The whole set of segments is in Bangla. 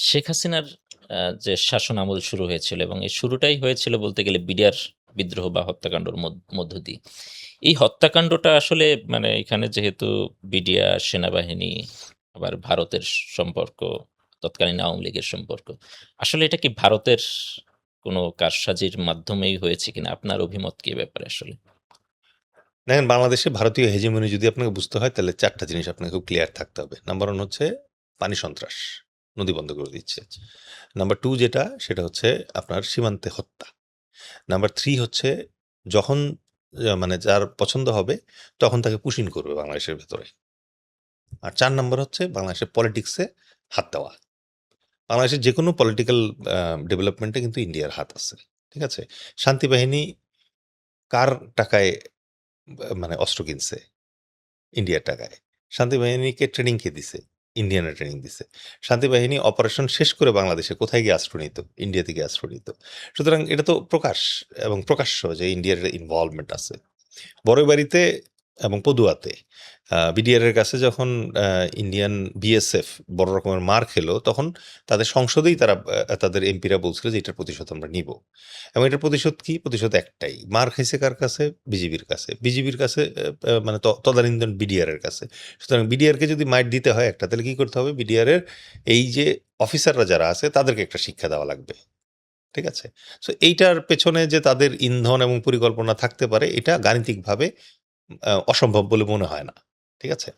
শেখ হাসিনার যে শাসন আমল শুরু হয়েছিল এবং এই শুরুটাই হয়েছিল বলতে গেলে বিডিআর বিদ্রোহ বা হত্যাকাণ্ডর মধ্য দিয়ে। এই হত্যাকাণ্ডটা আসলে মানে এখানে যেহেতু বিডিআর, সেনাবাহিনী, আবার ভারতের সম্পর্ক, তৎকালীন আওয়ামী লীগের সম্পর্ক। আসলে এটা কি ভারতের কোনো কারসাজির মাধ্যমেই হয়েছে কিনা? আপনার অভিমত কি এ ব্যাপারে আসলে? দেখেন, বাংলাদেশে ভারতীয় হেজিমনি যদি আপনাকে বুঝতে হয় তাহলে ৪ টা জিনিস আপনাকে খুব ক্লিয়ার থাকতে হবে। নাম্বার 1 হচ্ছে পানি সন্ত্রাস, নদী বন্ধ করে দিচ্ছে। নাম্বার 2 যেটা সেটা হচ্ছে আপনার সীমান্তে হত্যা। নাম্বার 3 হচ্ছে যখন মানে যার পছন্দ হবে তখন তাকে পুশিং করবে বাংলাদেশের ভেতরে। আর ৪ নাম্বার হচ্ছে বাংলাদেশের পলিটিক্সে হাত দেওয়া। বাংলাদেশের যেকোনো পলিটিক্যাল ডেভেলপমেন্টে কিন্তু ইন্ডিয়ার হাত আছে। ঠিক আছে? শান্তি বাহিনী কার টাকায় মানে অস্ত্র কিনছে? ইন্ডিয়ার টাকায়। শান্তি বাহিনীকে ট্রেনিং কে দিছে? ইন্ডিয়ানরা ট্রেনিং দিছে। শান্তি বাহিনী অপারেশন শেষ করে বাংলাদেশে কোথায় গিয়ে আশ্রয় নিত? ইন্ডিয়াতে গিয়ে আশ্রয় নিত। সুতরাং এটা তো প্রকাশ এবং প্রকাশ্য যে ইন্ডিয়ার ইনভলভমেন্ট আছে। বড়বাড়িতে এবং পদুয়াতে বিডিআর এর কাছে যখন ইন্ডিয়ান বিএসএফ বড় রকমের মার খেলো, তখন তাদের সংসদেই তারা তাদের এমপিরা বলছিল যে এটার প্রতিশোধ আমরা নিব। এবং এটার প্রতিশোধ কি? প্রতিশোধ একটাই। মার খাইছে কার কাছে? বিজিবির কাছে। বিজিবির কাছে মানে তদানীন্তন বিডিআর এর কাছে। সুতরাং বিডিআরকে যদি মাইর দিতে হয় একটা, তাহলে কি করতে হবে? বিডিআর এর এই যে অফিসাররা যারা আছে তাদেরকে একটা শিক্ষা দেওয়া লাগবে। ঠিক আছে? সো এইটার পেছনে যে তাদের ইন্ধন এবং পরিকল্পনা থাকতে পারে, এটা গাণিতিকভাবে অসম্ভব বলে মনে হয় না। ঠিক আছে?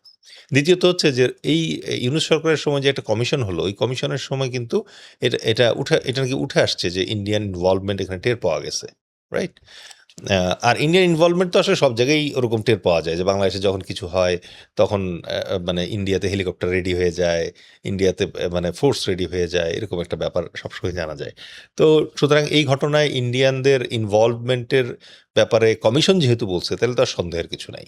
দ্বিতীয়ত হচ্ছে যে এই ইউনূস সরকারের সময় যে একটা কমিশন হলো, ওই কমিশনের সময় কিন্তু এটা নাকি উঠে আসছে যে ইন্ডিয়ান ইনভলভমেন্ট এখানে টের পাওয়া গেছে। রাইট? আর ইন্ডিয়ান ইনভলভমেন্ট তো আসলে সব জায়গায়ই ওরকম টের পাওয়া যায় যে বাংলাদেশে যখন কিছু হয় তখন মানে ইন্ডিয়াতে হেলিকপ্টার রেডি হয়ে যায়, ইন্ডিয়াতে মানে ফোর্স রেডি হয়ে যায়, এরকম একটা ব্যাপার সবসময় জানা যায়। তো সুতরাং এই ঘটনায় ইন্ডিয়ানদের ইনভলভমেন্টের ব্যাপারে কমিশন যেহেতু বলছে, তাহলে তো আর সন্দেহের কিছু নাই।